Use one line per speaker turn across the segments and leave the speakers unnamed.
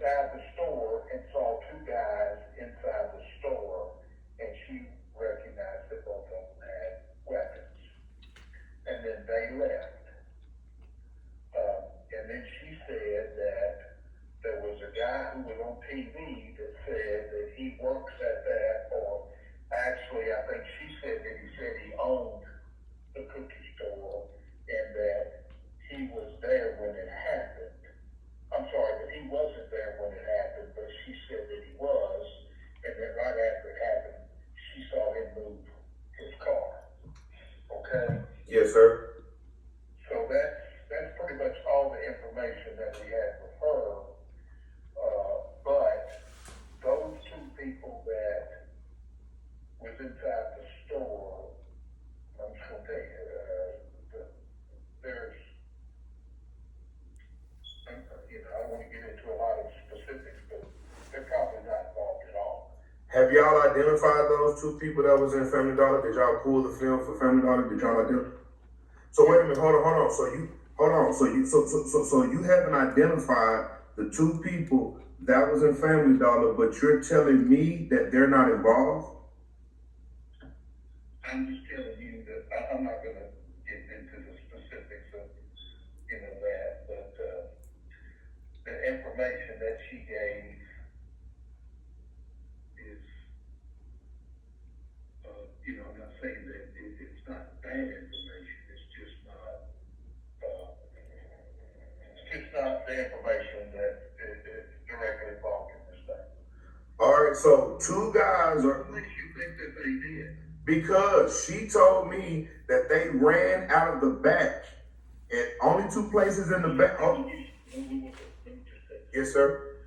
inside the store and saw two guys inside the store, and she recognized that both of them had weapons. And then they left. And then she said that there was a guy who was on TV that said that he works at that, or actually, I think she said that he said he owned the cookie store and that he was there when it happened. I'm sorry, that he wasn't there when it happened, but she said that he was, and then right after it happened, she saw him move his car. Okay?
Yes, sir.
So that's pretty much all the information that we had with her. But those two people that was inside the store, I'm just going to tell you, there's, I don't want to get into a lot of specifics, but they're probably not involved at all.
Have y'all identified those two people that was in Family Dollar? Did y'all pull the film for Family Dollar? Did y'all identify? So wait a minute, hold on. So you haven't identified the two people that was in Family Dollar, but you're telling me that they're not involved?
I'm just telling you that I'm not going to get into the specifics of, that, but the information that she gave is, I'm not saying that it's not bad information. It's just not the information that is directly involved in this thing.
All right, so two guys are.
What makes you think that they did?
Because she told me that they ran out of the back, and only two places in the back. Oh. Yes, sir.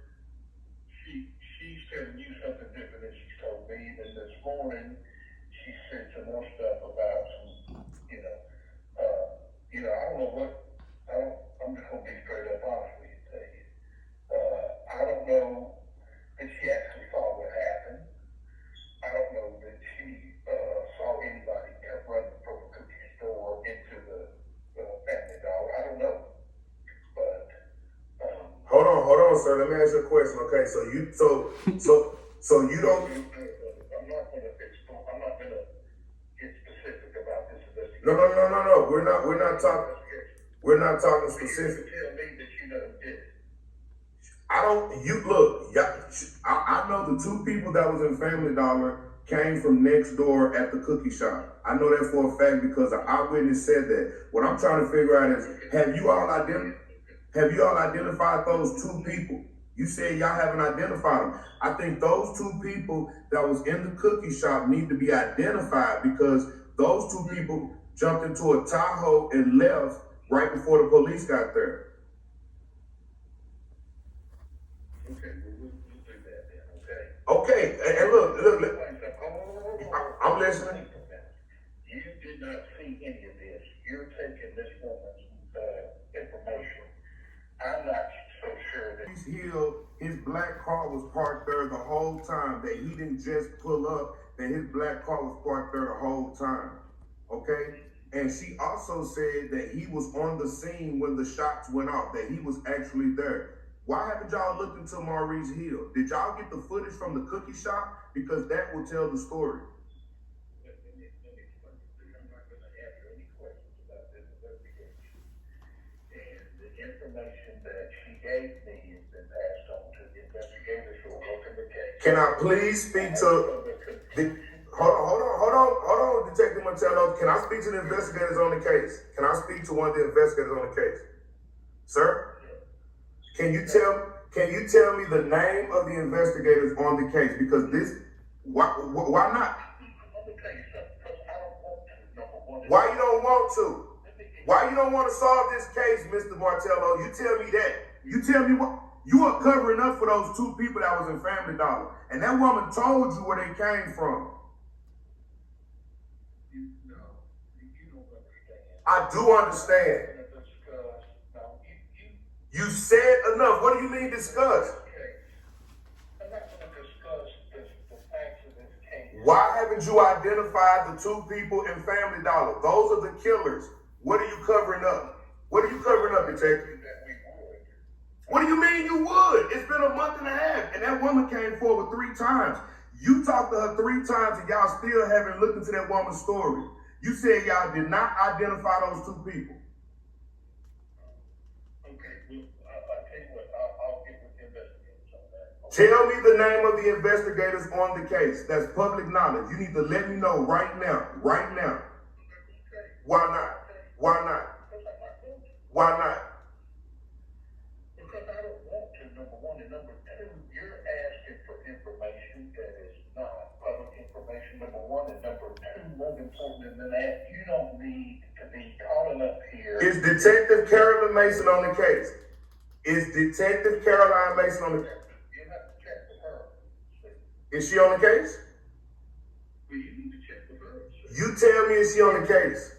She's telling you something different than she's told me. And this morning, she said some more stuff about some, I don't know what. I'm just gonna be straight up honest with you. Tell you, I don't know that she actually saw what happened. I don't know that she saw anybody run from a cookie store into the Family Dollar. I don't know, but
hold on, sir. Let me ask you a question. Okay, so you don't.
I'm not gonna get specific about this investigation.
No. We're not talking specific.
Tell me that you know who did it.
I know the two people that was in Family Dollar came from next door at the cookie shop. I know that for a fact because an eyewitness said that. What I'm trying to figure out is, have you all identified those two people? You said y'all haven't identified them. I think those two people that was in the cookie shop need to be identified because those two people jumped into a Tahoe and left right before the police got there.
Okay, we'll do that then, okay?
Okay, and look. I'm listening.
You did not see any of this. You're taking this woman's information. I'm not so sure that
his black car was parked there the whole time, that he didn't just pull up, that his black car was parked there the whole time. Okay? And she also said that he was on the scene when the shots went off, that he was actually there. Why haven't y'all looked into Maurice Hill? Did y'all get the footage from the cookie shop? Because that will tell the story.
I'm not going to answer any questions about this investigation. And the information that she gave me has been passed on to the investigators who are working the case.
Can I please speak to Hold on, Detective Montello. Can I speak to the investigators on the case? Can I speak to one of the investigators on the case? Sir? Can you tell me the name of the investigators on the case? Because why not? Why you don't want to? Why you don't want to solve this case, Mr. Martello? You tell me that. You tell me what. You are covering up for those two people that was in Family Dollar. And that woman told you where they came from. I do understand. You said enough. What do you mean discuss?
I'm not going to discuss the facts of this case.
Why haven't you identified the two people in Family Dollar? Those are the killers. What are you covering up? What are you covering up, Detective?
That we would.
What do you mean you would? It's been a month and a half, and that woman came forward 3 times. You talked to her 3 times, and y'all still haven't looked into that woman's story. You said y'all did not identify those 2 people.
Okay, well, I'll tell you what, I'll get with the investigators on that. Okay?
Tell me the name of the investigators on the case. That's public knowledge. You need to let me know right now. Right now. Why not? Why not? Why not?
Because I don't want to, number one, and number two, you're asking for information that is not public information, number one, and number two, more important than that, you don't need to be calling up here.
Is Detective Carolyn Mason on the case? Is Detective Caroline Mason on the case?
You have to check with her.
Is she on the case?
Well, you need to check with her.
You tell me if she on the case.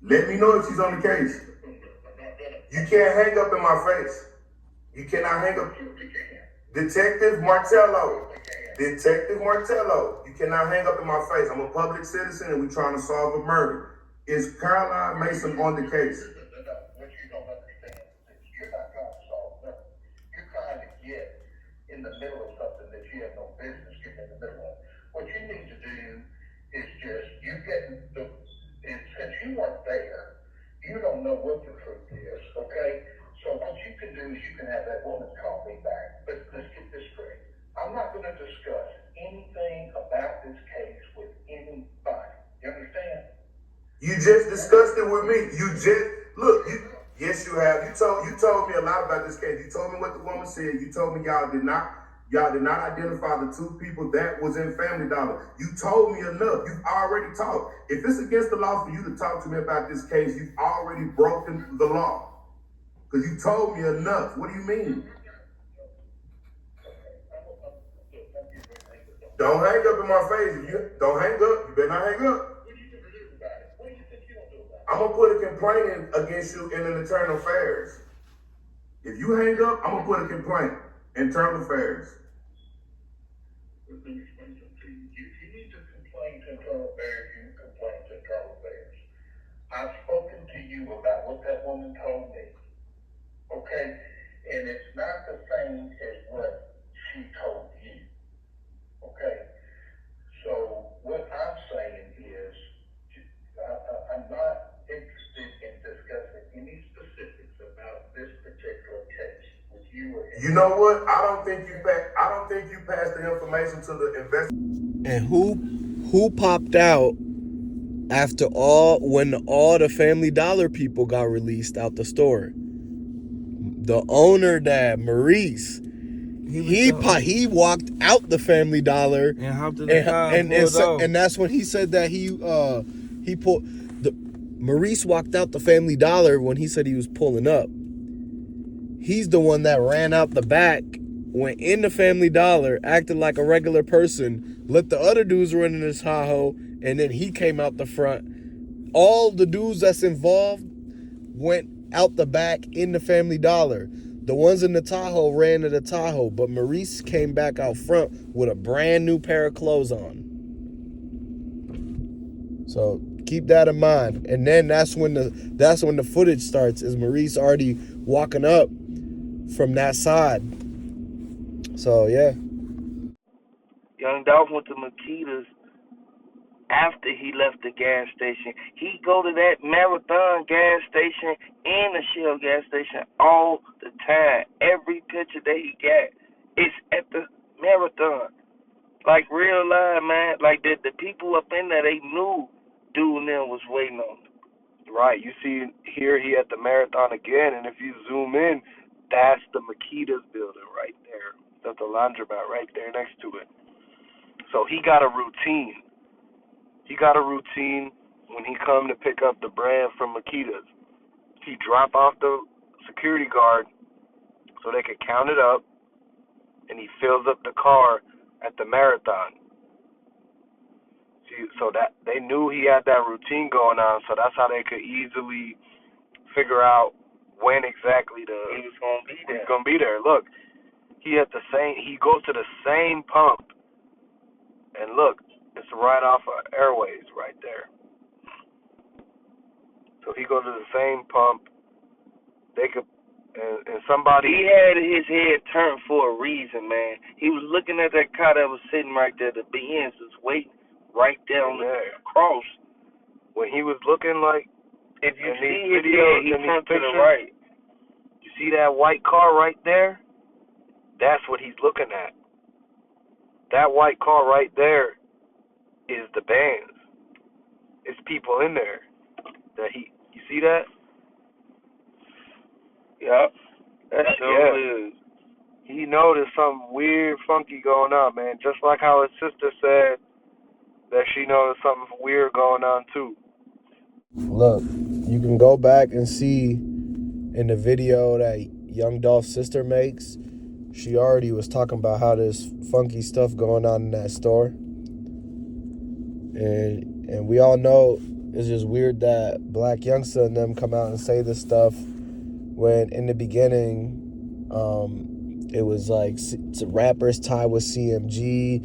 Let me know if she's on the case. You can't hang up in my face. You cannot hang up. Detective Martello. Detective Martello. You cannot hang up in my face. I'm a public citizen and we're trying to solve a murder. Is Caroline Mason on the case?
What you don't understand is you're not trying to solve nothing. You're trying to get in the middle of something that you have no business getting in the middle of. What you need to do is just, and since you weren't there, you don't know what the truth is, okay? So what you can do is you can have that woman call me back. But let's get this straight. I'm not going to discuss anything about this case with anybody. You understand?
You just discussed it with me. Yes, you have. You told me a lot about this case. You told me what the woman said. You told me y'all did not identify the 2 people that was in Family Dollar. You told me enough. You've already talked. If it's against the law for you to talk to me about this case, you've already broken the law. Because you told me enough. What do you mean? Don't hang up in my face. Don't hang up. You better not hang up.
What do you think you'll do about it?
I'm going to put a complaint in against you in an internal affairs. If you hang up, I'm going to put a complaint. Internal affairs.
Let me explain something to you. If you need to complain to internal affairs, you can complain to internal affairs. I've spoken to you about what that woman told me. Okay? And it's not the same as what she told you. Okay? So what I'm saying is, I'm not interested in discussing any specifics about this particular case with you or
you know what? I don't think you passed the information to the investigator.
And who popped out after when all the Family Dollar people got released out the store? The owner, dad, Maurice. He walked out the Family Dollar
and hopped in the car and pulled off.
And that's when he said that he pulled Maurice walked out the Family Dollar when he said he was pulling up. He's the one that ran out the back, went in the Family Dollar, acted like a regular person, let the other dudes run in his Tahoe, and then he came out the front. All the dudes that's involved went out the back in the Family Dollar. The ones in the Tahoe ran to the Tahoe, but Maurice came back out front with a brand new pair of clothes on. So keep that in mind. And then that's when the footage starts, is Maurice already walking up from that side. So yeah.
Young Dolph went to Makita's after he left the gas station. He go to that Marathon gas station and the Shell gas station all the time. Every picture that he got is at the Marathon. Like real life, man. Like the people up in there, they knew dude and them was waiting on him. Right, you see here he at the Marathon again, and if you zoom in, that's the Makita's building right there. That's the laundromat right there next to it. So he got a routine. He got a routine when he come to pick up the brand from Makita's. He drop off the security guard so they could count it up, and he fills up the car at the Marathon. See, so that they knew he had that routine going on, so that's how they could easily figure out when exactly he was gonna be there. Look, he goes to the same pump, and look, it's right off of Airways right there. So he goes to the same pump.
And somebody,
He had his head turned for a reason, man. He was looking at that car that was sitting right there. The Benz was waiting right there on the cross.
when he was looking like,
If you
in
see
these
his
videos,
head, he
in these
turned to the
pictures,
right.
you see that white car right there? That's what he's looking at. That white car right there is the bands. It's people in there that you see that?
Yep. That sure is.
He noticed something weird, funky going on, man. Just like how his sister said that she noticed something weird going on too.
Look, you can go back and see in the video that young Dolph's sister makes. She already was talking about how there's funky stuff going on in that store. And we all know it's just weird that Black Youngster and them come out and say this stuff when in the beginning it was like rappers tied with CMG,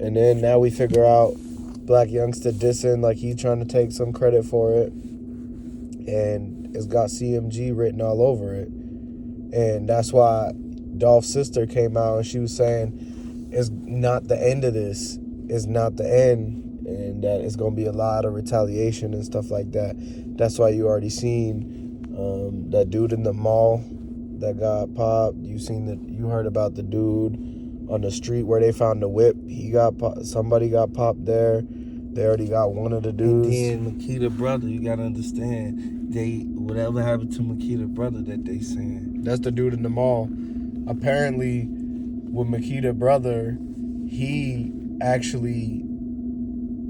and then now we figure out Black Youngster dissing like he trying to take some credit for it, and it's got CMG written all over it. And that's why Dolph's sister came out and she was saying it's not the end of this, it's not the end, and that it's gonna be a lot of retaliation and stuff like that. That's why you already seen that dude in the mall that got popped. You heard about the dude on the street where they found the whip. Somebody got popped there. They already got one of the dudes.
And then Makita brother, you gotta understand, whatever happened to Makita brother that they saying.
That's the dude in the mall. Apparently, with Makita brother, he actually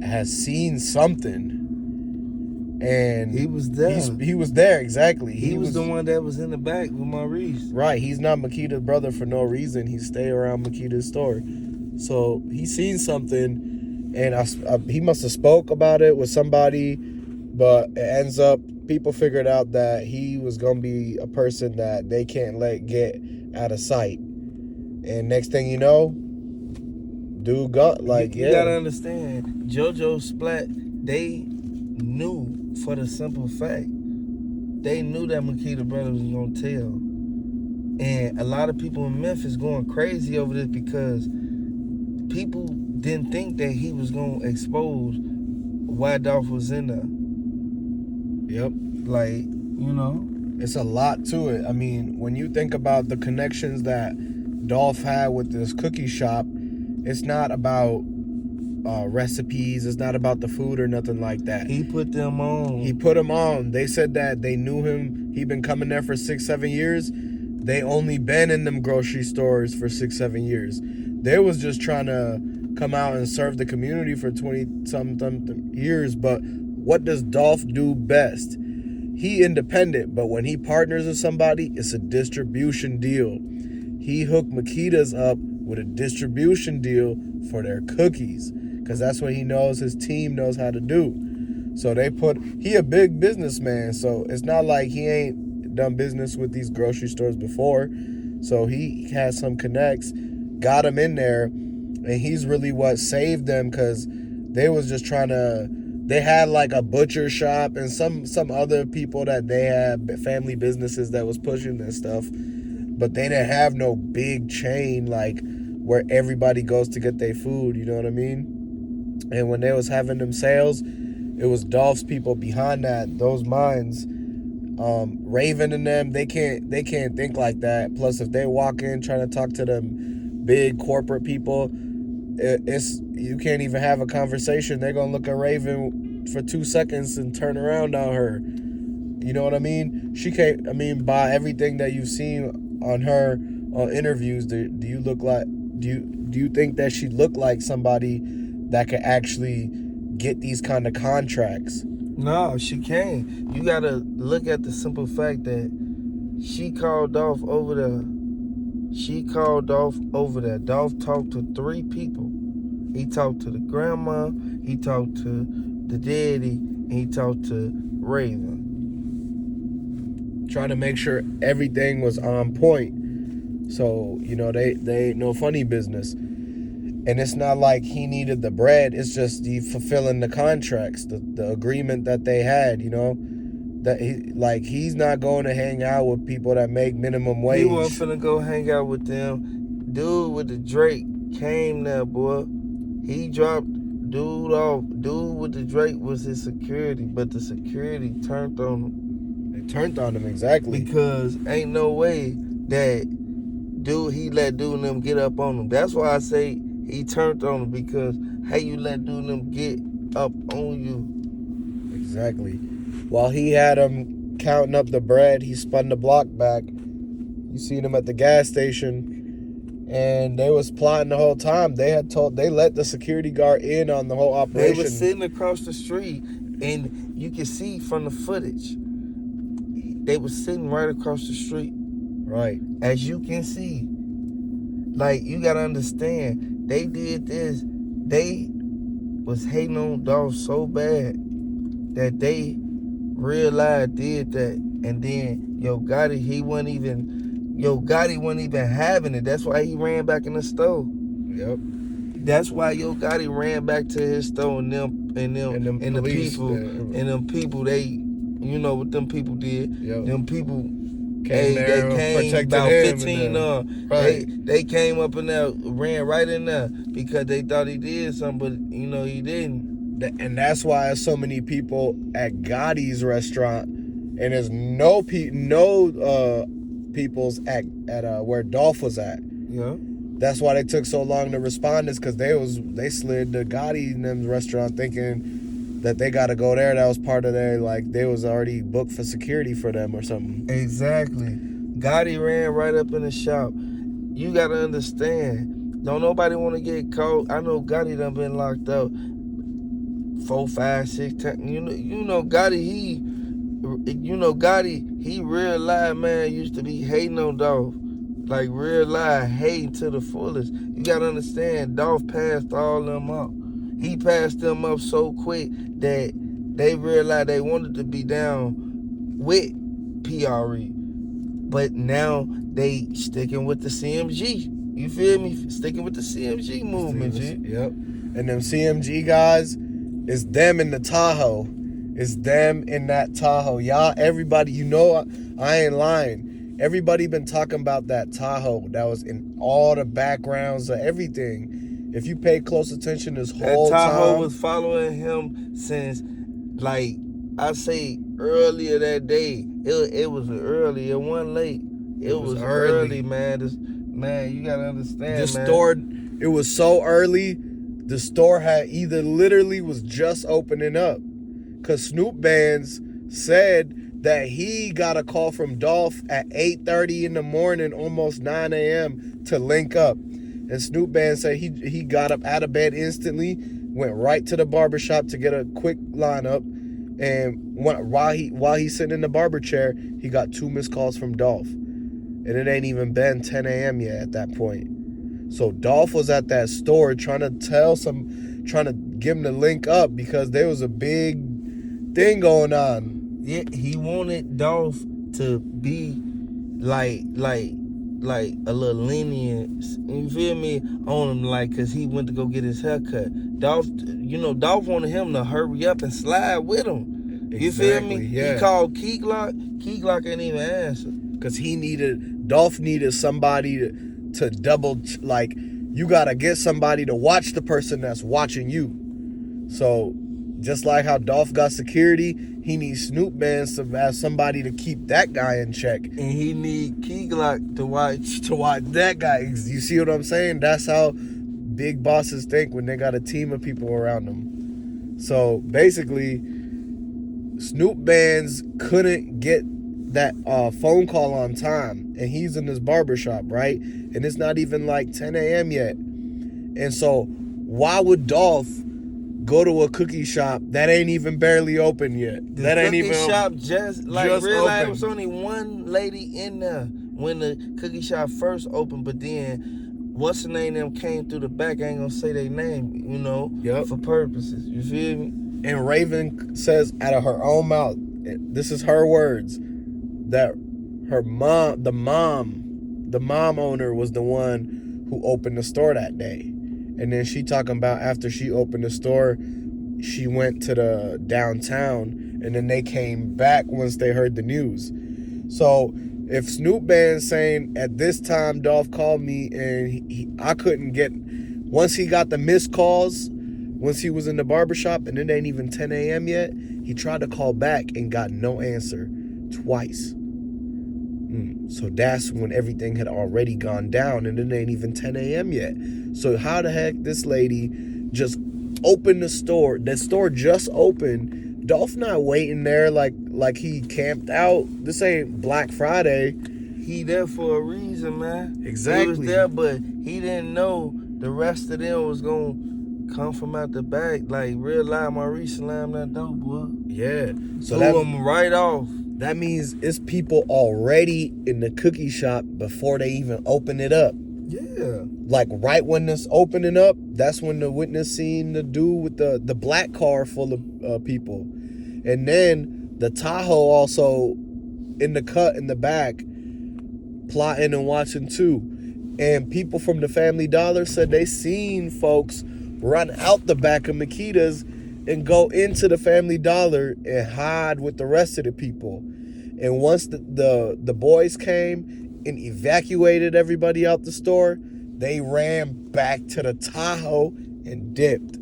has seen something. And
he was there.
He was there, exactly.
He was the one that was in the back with Maurice.
Right, he's not Makita's brother for no reason. He stay around Makita's store. So he seen something, and he must have spoke about it with somebody, but it ends up, people figured out that he was going to be a person that they can't let get out of sight. And next thing you know, dude got
You gotta understand, JoJo Splat, they knew for the simple fact, they knew that Makita brother was gonna tell. And a lot of people in Memphis going crazy over this because people didn't think that he was gonna expose why Dolph was in there.
Yep.
Like,
it's a lot to it. I mean, when you think about the connections that Dolph had with this cookie shop, it's not about recipes. It's not about the food or nothing like that.
He put them on.
They said that they knew him. He been coming there for 6-7 years. They only been in them grocery stores for 6-7 years. They was just trying to come out and serve the community for 20-something years. But what does Dolph do best? He independent, but when he partners with somebody, it's a distribution deal. He hooked Makita's up with a distribution deal for their cookies, because that's what he knows his team knows how to do. So he a big businessman, so it's not like he ain't done business with these grocery stores before. So he has some connects, got him in there, and he's really what saved them, because they was just they had like a butcher shop and some other people that they had family businesses that was pushing this stuff, but they didn't have no big chain like where everybody goes to get their food, you know what I mean? And when they was having them sales, it was Dolph's people behind those minds. Raven and them, they can't think like that. Plus, if they walk in trying to talk to them big corporate people, you can't even have a conversation. They're gonna look at Raven for 2 seconds and turn around on her. You know what I mean? She can't. I mean, by everything that you've seen on her on interviews, do you think that she looked like somebody that could actually get these kind of contracts?
No, she can't. You gotta look at the simple fact that she called Dolph over there. Dolph talked to 3 people. He talked to the grandma, he talked to the daddy, and he talked to Raven.
Trying to make sure everything was on point. So, they ain't no funny business. And it's not like he needed the bread. It's just fulfilling the contracts, the agreement that they had, That he's not going to hang out with people that make minimum wage.
He wasn't finna go hang out with them. Dude with the Drake came there, boy. He dropped dude off. Dude with the Drake was his security, but the security turned on him.
They turned on him, exactly.
Because ain't no way that he let dude and them get up on him. That's why I say he turned on him, because how you let dude and them get up on you?
Exactly. While he had him counting up the bread, he spun the block back. You seen him at the gas station, and they was plotting the whole time. They let the security guard in on the whole operation.
They was sitting across the street, and you can see from the footage, they was sitting right across the street.
Right.
As you can see. Like, you gotta understand, they did this. They was hating on Dolph so bad that they realized did that. And then Yo Gotti wasn't even having it. That's why he ran back in the store.
Yep.
That's why Yo Gotti ran back to his store, and the people, they, you know what them people did.
Yep.
Them people
came
about 15.
Right.
They came up in there, ran right in there because they thought he did something, but he didn't.
And that's why there's so many people at Gotti's restaurant, and there's no people's at where Dolph was at.
Yeah.
That's why they took so long to respond, is because they slid to Gotti and them's restaurant thinking that they got to go there. That was part of their, they was already booked for security for them or something.
Exactly. Gotti ran right up in the shop. You got to understand, don't nobody want to get caught. I know Gotti done been locked up 4, 5, 6 times. You know Gotti, he real live, man, used to be hating on Dolph. Like, real live, hating to the fullest. You gotta understand, Dolph passed all them up. He passed them up so quick that they realized they wanted to be down with PRE. But now they sticking with the CMG. You feel me? Sticking with the CMG movement, G.
Yep. And them CMG guys, it's them in the Tahoe. It's them in that Tahoe. Y'all, everybody, I ain't lying. Everybody been talking about that Tahoe that was in all the backgrounds of everything. If you pay close attention this whole time.
That Tahoe was following him since, like, I say earlier that day. It was early. It wasn't late. It was early, man. You gotta understand,
the store, it was so early, the store had either literally was just opening up. Because Snoop Bands said that he got a call from Dolph at 8:30 in the morning, almost 9 a.m. to link up. And Snoop Band said he got up out of bed instantly, went right to the barbershop to get a quick lineup. And while he's sitting in the barber chair, he got 2 missed calls from Dolph. And it ain't even been 10 a.m. yet at that point. So Dolph was at that store trying to give him the link up because there was a big thing going on.
Yeah, he wanted Dolph to be like a little lenient, you feel me, on him, like, cause he went to go get his haircut. Dolph wanted him to hurry up and slide with him. You feel me?
Yeah.
He called Key Glock. Key Glock ain't even answer.
Cause Dolph needed somebody to double, like, you gotta get somebody to watch the person that's watching you. So just like how Dolph got security, he needs Snoop Bands to have somebody to keep that guy in check.
And he need Key Glock to watch
that guy. You see what I'm saying? That's how big bosses think when they got a team of people around them. So basically, Snoop Bands couldn't get that phone call on time, and he's in his barbershop, right? And it's not even like 10 a.m. yet. And so why would Dolph go to a cookie shop that ain't even barely open yet?
The cookie shop just realized there was only one lady in there when the cookie shop first opened, but then what's the name them came through the back. I ain't gonna say their name,
Yep.
for purposes. You feel me?
And Raven says out of her own mouth, this is her words, that her mom, the mom owner was the one who opened the store that day. And then she talking about after she opened the store, she went to the downtown and then they came back once they heard the news. So if Snoop Band's saying at this time Dolph called me and I couldn't get, once he got the missed calls, once he was in the barbershop and it ain't even 10 a.m. yet, he tried to call back and got no answer twice. So that's when everything had already gone down and it ain't even 10 a.m. yet. So how the heck this lady just opened the store? The store just opened. Dolph not waiting there like he camped out. This ain't Black Friday.
He there for a reason, man.
Exactly.
He was there, but he didn't know the rest of them was gonna come from out the back. Like, real live Maurice slammed that door, boy.
Yeah. So
Blew him right off.
That means it's people already in the cookie shop before they even open it up.
Yeah.
Like right when it's opening up, that's when the witness seen the dude with the black car full of people. And then the Tahoe also in the cut in the back, plotting and watching too. And people from the Family Dollar said they seen folks run out the back of Makita's and go into the Family Dollar and hide with the rest of the people. And once the boys came and evacuated everybody out the store, they ran back to the Tahoe and dipped.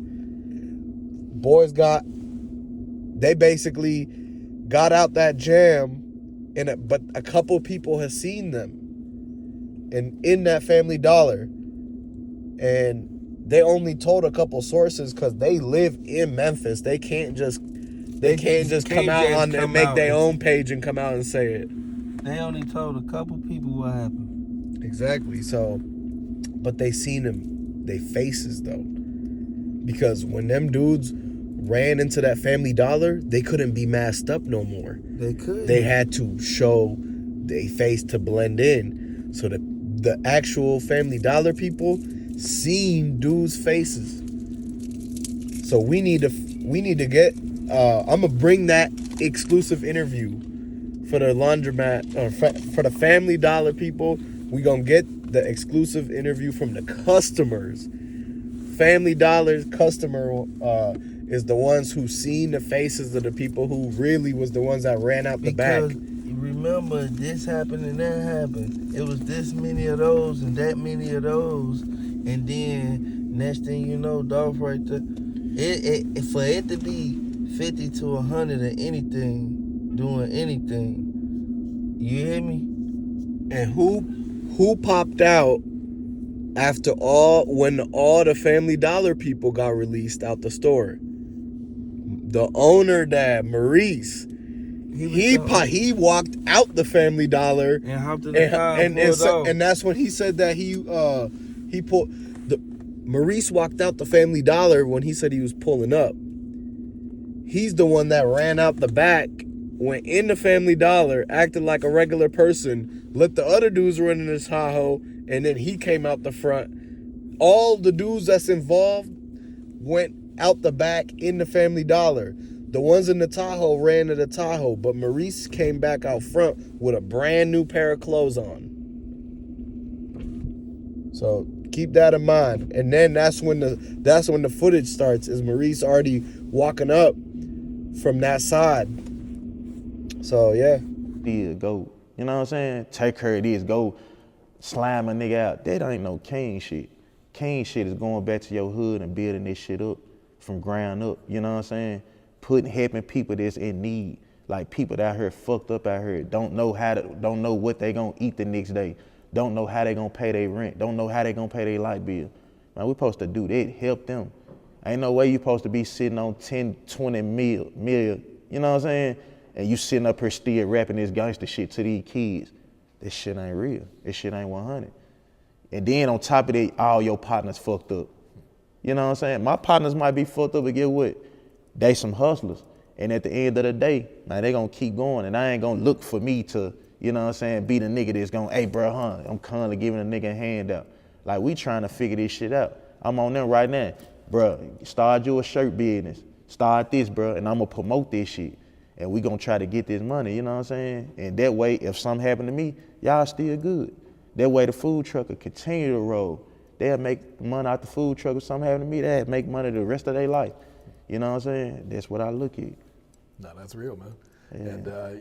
Boys they basically got out that jam, but a couple people have seen them and in that Family Dollar. And they only told a couple sources because they live in Memphis. They can't just come out on and make their own page and come out and say it.
They only told a couple people what happened.
Exactly. So, but they seen them, they faces though, because when them dudes ran into that Family Dollar, they couldn't be masked up no more.
They could.
They had to show their face to blend in. So the actual Family Dollar people seen dudes' faces. So we need to get. I'm gonna bring that exclusive interview for the laundromat or for the Family Dollar people. We gonna get the exclusive interview from the customers. Family Dollar's customer is the ones who seen the faces of the people who really was the ones that ran out the back.
Remember, this happened and that happened. It was this many of those and that many of those. And then, next thing you know, Dolph right there. For it to be 50 to 100 of anything, doing anything, you hear me?
And who popped out after when all the Family Dollar people got released out the store? The owner, dad, Maurice. He walked out the Family Dollar
and hopped in the car and
that's when he said that Maurice walked out the Family Dollar when he said he was pulling up. He's the one that ran out the back, went in the Family Dollar, acted like a regular person, let the other dudes run in his Tahoe, and then he came out the front. All the dudes that's involved went out the back in the Family Dollar. The ones in the Tahoe ran to the Tahoe, but Maurice came back out front with a brand new pair of clothes on. So keep that in mind. And then that's when the footage starts, is Maurice already walking up from that side. So yeah.
Go, you know what I'm saying? Take her it is, go slam a nigga out. That ain't no king shit. King shit is going back to your hood and building this shit up from ground up, you know what I'm saying? Helping people that's in need, like people that out here fucked up out here, don't know what they gonna eat the next day, don't know how they gonna pay their rent, don't know how they gonna pay their light bill. Man, we supposed to do that, help them. Ain't no way you supposed to be sitting on 10, 20 million, you know what I'm saying? And you sitting up here still rapping this gangster shit to these kids. This shit ain't real. This shit ain't 100. And then on top of that, all your partners fucked up. You know what I'm saying? My partners might be fucked up, but get what? They some hustlers. And at the end of the day, man, they gonna keep going. And I ain't gonna look for me to, you know what I'm saying, be the nigga that's gonna, hey, bro, I'm constantly giving a nigga a handout. Like, we trying to figure this shit out. I'm on them right now. Bro, start you a shirt business. Start this, bro, and I'm gonna promote this shit. And we gonna try to get this money, you know what I'm saying? And that way, if something happen to me, y'all still good. That way the food truck will continue to roll. They'll make money out the food truck. If something happen to me, they'll make money the rest of their life. You know what I'm saying? That's what I look at.
No, that's real, man.
Yeah.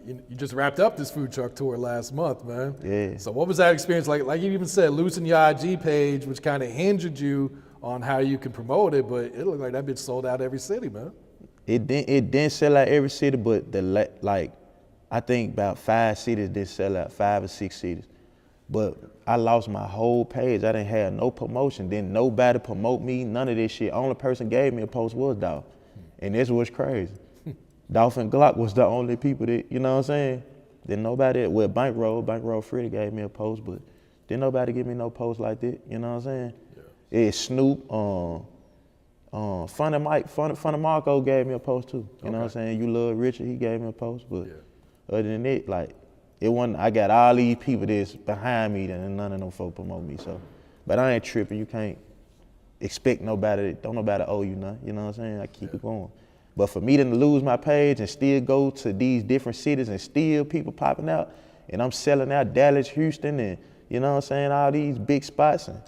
And you just wrapped up this food truck tour last month, man.
Yeah.
So what was that experience like? Like you even said, losing your IG page, which kind of hindered you on how you can promote it, but it looked like that bitch sold out every city, man.
It didn't sell out every city, but I think about 5 cities did sell out, 5 or 6 cities. But I lost my whole page. I didn't have no promotion. Didn't nobody promote me, none of this shit. Only person gave me a post was Dolph. And this was crazy. Dolph and Glock was the only people that, you know what I'm saying? Then nobody, well, Bankroll Freddie gave me a post, but didn't nobody give me no post like that, you know what I'm saying? Yeah. It's Snoop, Funny Marco gave me a post too, you know what I'm saying? You Love Richard, he gave me a post, but other than that, like, it wasn't, I got all these people that's behind me and none of them folk promote me, so. But I ain't tripping, you can't expect nobody, don't nobody owe you nothing, you know what I'm saying? I keep it going. But for me to lose my page and still go to these different cities and still people popping out, and I'm selling out Dallas, Houston, and you know what I'm saying, all these big spots, and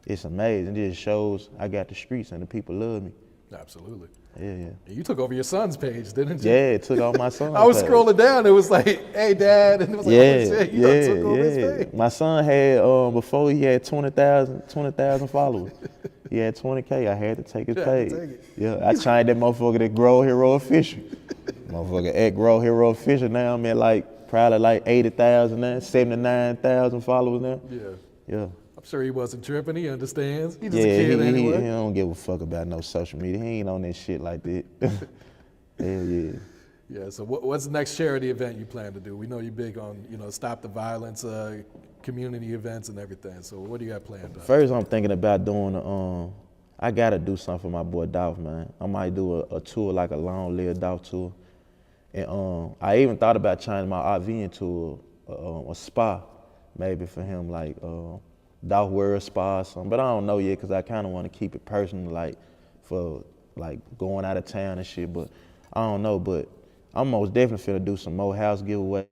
it's amazing. It just shows I got the streets and the people love me.
Absolutely.
Yeah.
And you took over your son's page, didn't you?
Yeah, it took off my son's
I was
page.
scrolling down, it was like, hey, Dad, and it was like, oh, shit, you done took over his page.
My son had, before he had 20,000 followers. He had 20K, I had to take his page. Yeah, I changed that motherfucker to Grow Hero Official. Motherfucker at Grow Hero Official now, I'm at probably like 80,000 now, 79,000 followers now. Yeah.
I'm sure he wasn't tripping, he understands. He's just
Yeah,
a kid anyway.
He don't give a fuck about no social media. He ain't on that shit like that. Yeah.
Yeah, so what's the next charity event you plan to do? We know you're big on, stop the violence, community events and everything. So what do you got planned?
First, I'm thinking about doing, I gotta do something for my boy Dolph, man. I might do a tour, like a long-lived Dolph tour. And I even thought about changing my RV into a spa, maybe for him, like Dolph World Spa or something. But I don't know yet, because I kind of want to keep it personal, like for like going out of town and shit. But I don't know, but I'm most definitely finna do some more house giveaways.